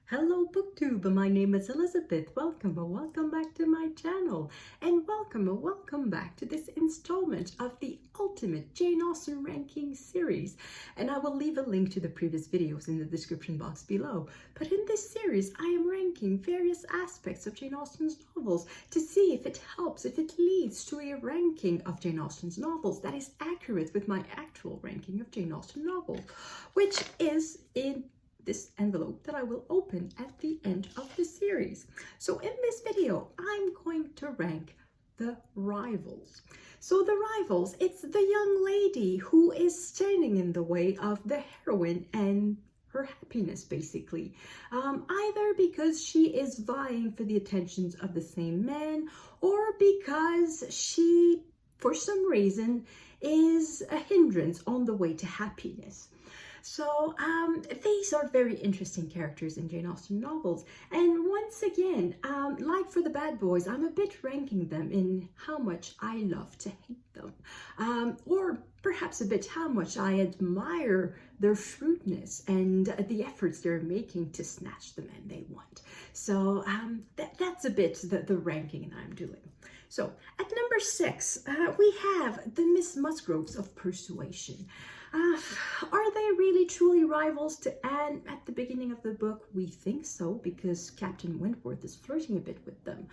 Hello BookTube, my name is Elizabeth. Welcome back to my channel, and welcome back to this installment of the ultimate Jane Austen ranking series. And I will leave a link to the previous videos in the description box below. But in this series I am ranking various aspects of Jane Austen's novels to see if it helps, if it leads to a ranking of Jane Austen's novels that is accurate with my actual ranking of Jane Austen novels, which is in this envelope that I will open at the end of the series. So in this video, I'm going to rank the rivals. So the rivals, it's the young lady who is standing in the way of the heroine and her happiness, basically. Either because she is vying for the attentions of the same man, or because she, for some reason, is a hindrance on the way to happiness. So these are very interesting characters in Jane Austen novels. And once again, like for the bad boys, I'm a bit ranking them in how much I love to hate them. Or perhaps a bit how much I admire their shrewdness and the efforts they're making to snatch the men they want. So that's a bit the ranking I'm doing. So at number 6, we have the Miss Musgroves of Persuasion. Are they really truly rivals to Anne at the beginning of the book? We think so, because Captain Wentworth is flirting a bit with them.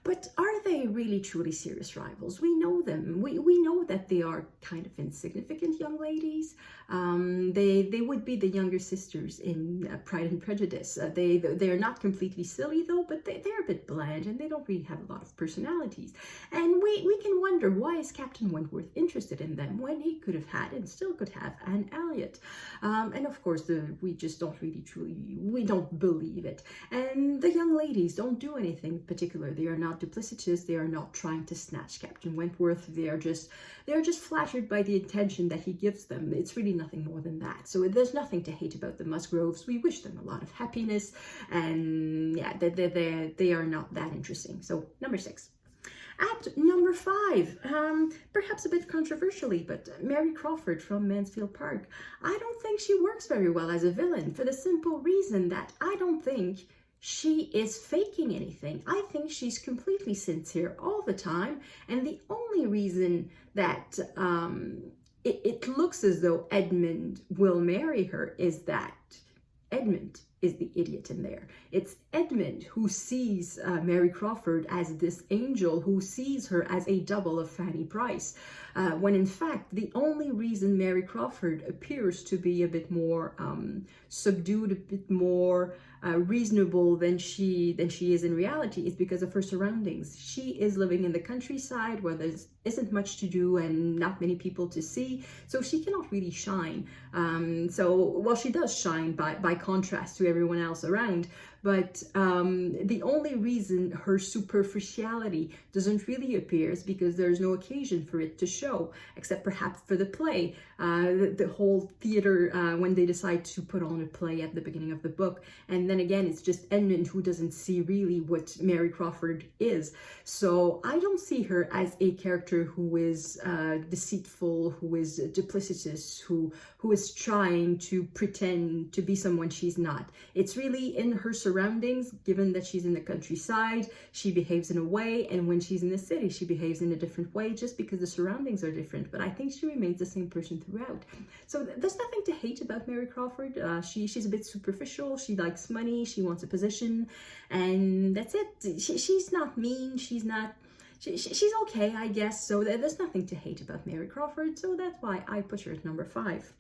But are they really truly serious rivals? We know them. We know that they are kind of insignificant young ladies. They would be the younger sisters in Pride and Prejudice. They're not completely silly though, but they're a bit bland and they don't really have a lot of personalities. And we can wonder, why is Captain Wentworth interested in them when he could have had and still could have Anne Elliot? And of course, we just don't really we don't believe it. And the young ladies don't do anything particular. They are not duplicitous. They are not trying to snatch Captain Wentworth. They are just flattered by the attention that he gives them. It's really nothing more than that. So there's nothing to hate about the Musgroves. We wish them a lot of happiness, and yeah, they are not that interesting. So number 6. At number 5, perhaps a bit controversially, but Mary Crawford from Mansfield Park. I don't think she works very well as a villain, for the simple reason that I don't think she is faking anything. I think she's completely sincere all the time, and the only reason that it looks as though Edmund will marry her is that Edmund is the idiot in there. It's Edmund who sees Mary Crawford as this angel, who sees her as a double of Fanny Price, when in fact the only reason Mary Crawford appears to be a bit more subdued, a bit more reasonable than she is in reality is because of her surroundings. She is living in the countryside where there isn't much to do and not many people to see, so she cannot really shine. Well, she does shine by contrast to everyone else around, but the only reason her superficiality doesn't really appear is because there's no occasion for it to show, except perhaps for the play, the whole theater, when they decide to put on a play at the beginning of the book. And then again, it's just Edmund who doesn't see really what Mary Crawford is. So I don't see her as a character who is deceitful, who is duplicitous, who is trying to pretend to be someone she's not. It's really in her surroundings. Given that she's in the countryside, she behaves in a way, and when she's in the city, she behaves in a different way, just because the surroundings are different. But I think she remains the same person throughout. So there's nothing to hate about Mary Crawford. She's a bit superficial. She likes money. She wants a position, and that's it. She's not mean. She's okay, I guess. So there's nothing to hate about Mary Crawford. So that's why I put her at number 5.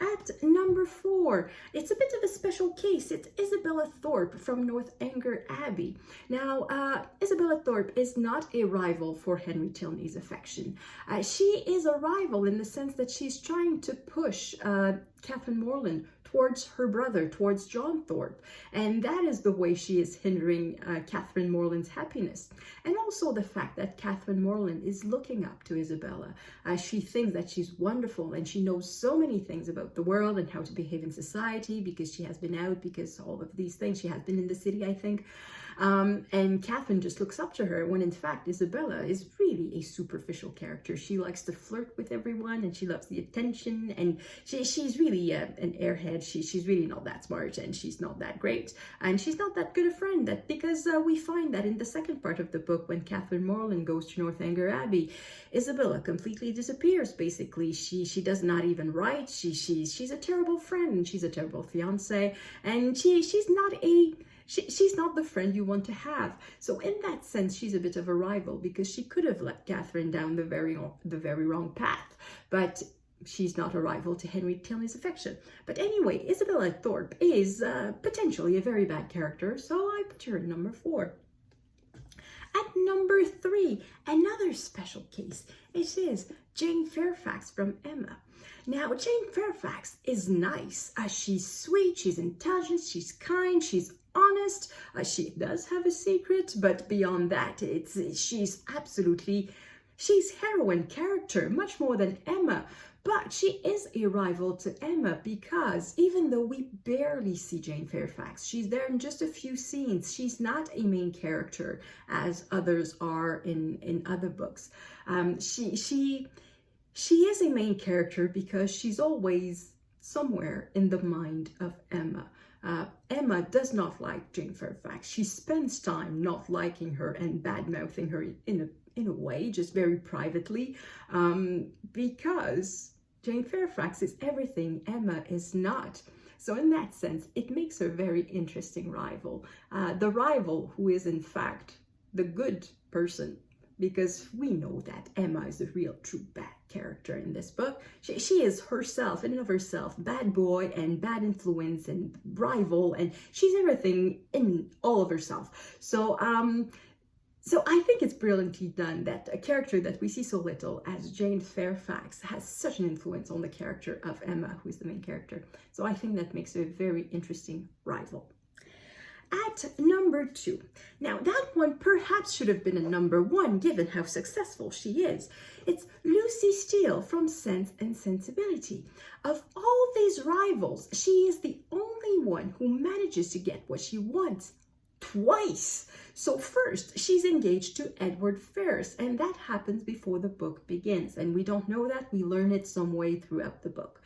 At number 4, it's a bit of a special case. It's Isabella Thorpe from Northanger Abbey. Now, Isabella Thorpe is not a rival for Henry Tilney's affection. She is a rival in the sense that she's trying to push Catherine Morland towards her brother, towards John Thorpe. And that is the way she is hindering Catherine Morland's happiness. And also the fact that Catherine Morland is looking up to Isabella. She thinks that she's wonderful and she knows so many things about the world and how to behave in society because she has been out, because all of these things. She has been in the city, I think. And Catherine just looks up to her when in fact Isabella is really really a superficial character. She likes to flirt with everyone, and she loves the attention, and she's really an airhead. She's really not that smart, and she's not that great, and she's not that good a friend. That because we find that in the second part of the book, when Catherine Morland goes to Northanger Abbey, Isabella completely disappears. Basically, she does not even write. She's a terrible friend, and she's a terrible fiance, and she's not the friend you want to have. So in that sense, she's a bit of a rival, because she could have let Catherine down the very wrong path. But she's not a rival to Henry Tilney's affection. But anyway, Isabella Thorpe is potentially a very bad character, so I put her at number 4. At number 3, another special case. It is Jane Fairfax from Emma. Now, Jane Fairfax is nice. She's sweet, she's intelligent, she's kind, she's honest. She does have a secret, but beyond that, she's heroine character, much more than Emma. But she is a rival to Emma, because even though we barely see Jane Fairfax, she's there in just a few scenes. She's not a main character as others are in other books. She is a main character because she's always somewhere in the mind of Emma. Emma does not like Jane Fairfax. She spends time not liking her and bad-mouthing her in a way, just very privately, because Jane Fairfax is everything Emma is not. So in that sense, it makes her a very interesting rival. The rival who is in fact the good person, because we know that Emma is the real true bad character in this book. She is herself, in and of herself, bad boy and bad influence and rival, and she's everything in all of herself. So I think it's brilliantly done that a character that we see so little as Jane Fairfax has such an influence on the character of Emma, who is the main character. So I think that makes her a very interesting rival. At number 2. Now, that one perhaps should have been a number 1, given how successful she is. It's Lucy Steele from Sense and Sensibility. Of all these rivals, she is the only one who manages to get what she wants twice. So first, she's engaged to Edward Ferrars, and that happens before the book begins. And we don't know that. We learn it some way throughout the book.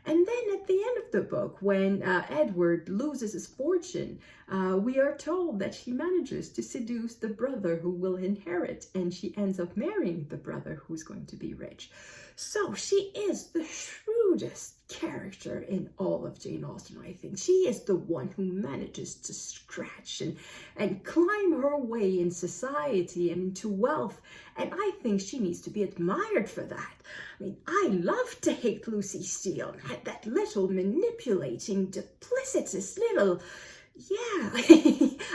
And then at the end of the book, when Edward loses his fortune, we are told that she manages to seduce the brother who will inherit, and she ends up marrying the brother who's going to be rich. So she is the shrewdest character in all of Jane Austen, I think. She is the one who manages to scratch and climb her way in society and into wealth. And I think she needs to be admired for that. I mean, I love to hate Lucy Steele. That little manipulating, duplicitous little... Yeah,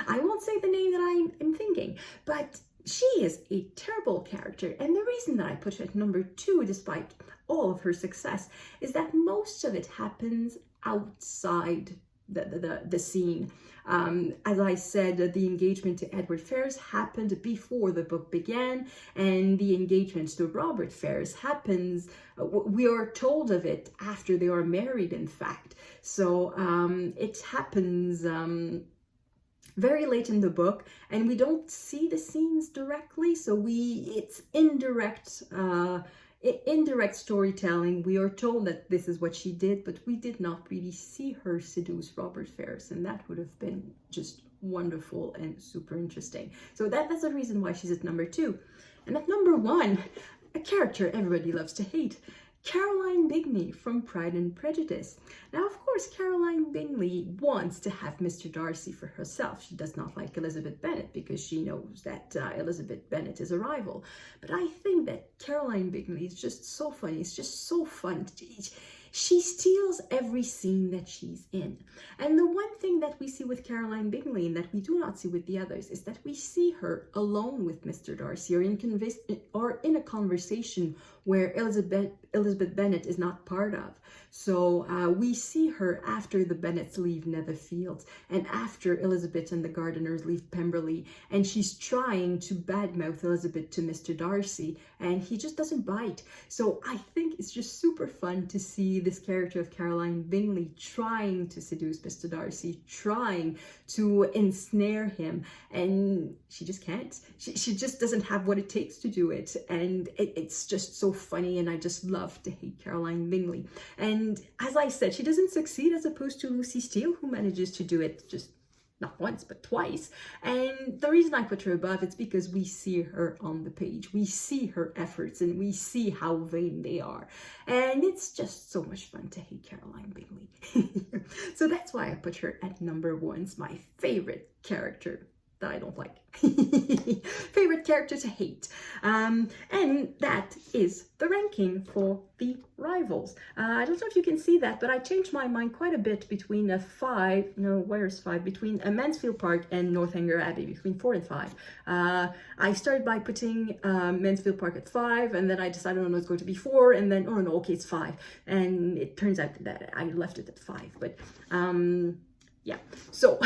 I won't say the name that I'm thinking, but she is a terrible character. And the reason that I put her at number 2, despite all of her success, is that most of it happens outside the scene. As I said, the engagement to Edward Ferrars happened before the book began, and the engagement to Robert Ferrars happens, we are told of it after they are married, in fact. So it happens very late in the book, and we don't see the scenes directly, so it's indirect storytelling. We are told that this is what she did, but we did not really see her seduce Robert Ferrars, and that would have been just wonderful and super interesting. So that's the reason why she's at number 2. And at number 1, a character everybody loves to hate, Caroline Bingley from Pride and Prejudice. Now, of course, Caroline Bingley wants to have Mr. Darcy for herself. She does not like Elizabeth Bennet because she knows that Elizabeth Bennet is a rival. But I think that Caroline Bingley is just so funny. It's just so fun. She steals every scene that she's in. And the one thing that we see with Caroline Bingley and that we do not see with the others is that we see her alone with Mr. Darcy or in a conversation where Elizabeth Bennet is not part of. So we see her after the Bennets leave Netherfields and after Elizabeth and the Gardeners leave Pemberley, and she's trying to badmouth Elizabeth to Mr. Darcy, and he just doesn't bite. So I think it's just super fun to see this character of Caroline Bingley trying to seduce Mr. Darcy, trying to ensnare him, and she just can't. She just doesn't have what it takes to do it, and it's just so funny, and I just love to hate Caroline Bingley. And as I said, she doesn't succeed as opposed to Lucy Steele, who manages to do it just not once, but twice. And the reason I put her above is because we see her on the page. We see her efforts and we see how vain they are. And it's just so much fun to hate Caroline Bingley. So that's why I put her at number 1. It's my favorite character that I don't like. Favorite character to hate. And that is the ranking for the rivals. I don't know if you can see that, but I changed my mind quite a bit between between Mansfield Park and Northanger Abbey, between 4 and 5. I started by putting Mansfield Park at 5, and then I decided, oh no, it's going to be 4, and then, oh no, okay, it's 5. And it turns out that I left it at 5, but yeah, so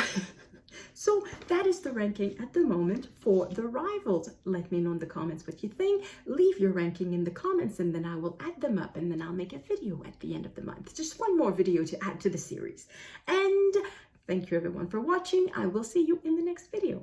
so that is the ranking at the moment for the rivals. Let me know in the comments what you think. Leave your ranking in the comments, and then I will add them up, and then I'll make a video at the end of the month. Just one more video to add to the series. And thank you everyone for watching. I will see you in the next video.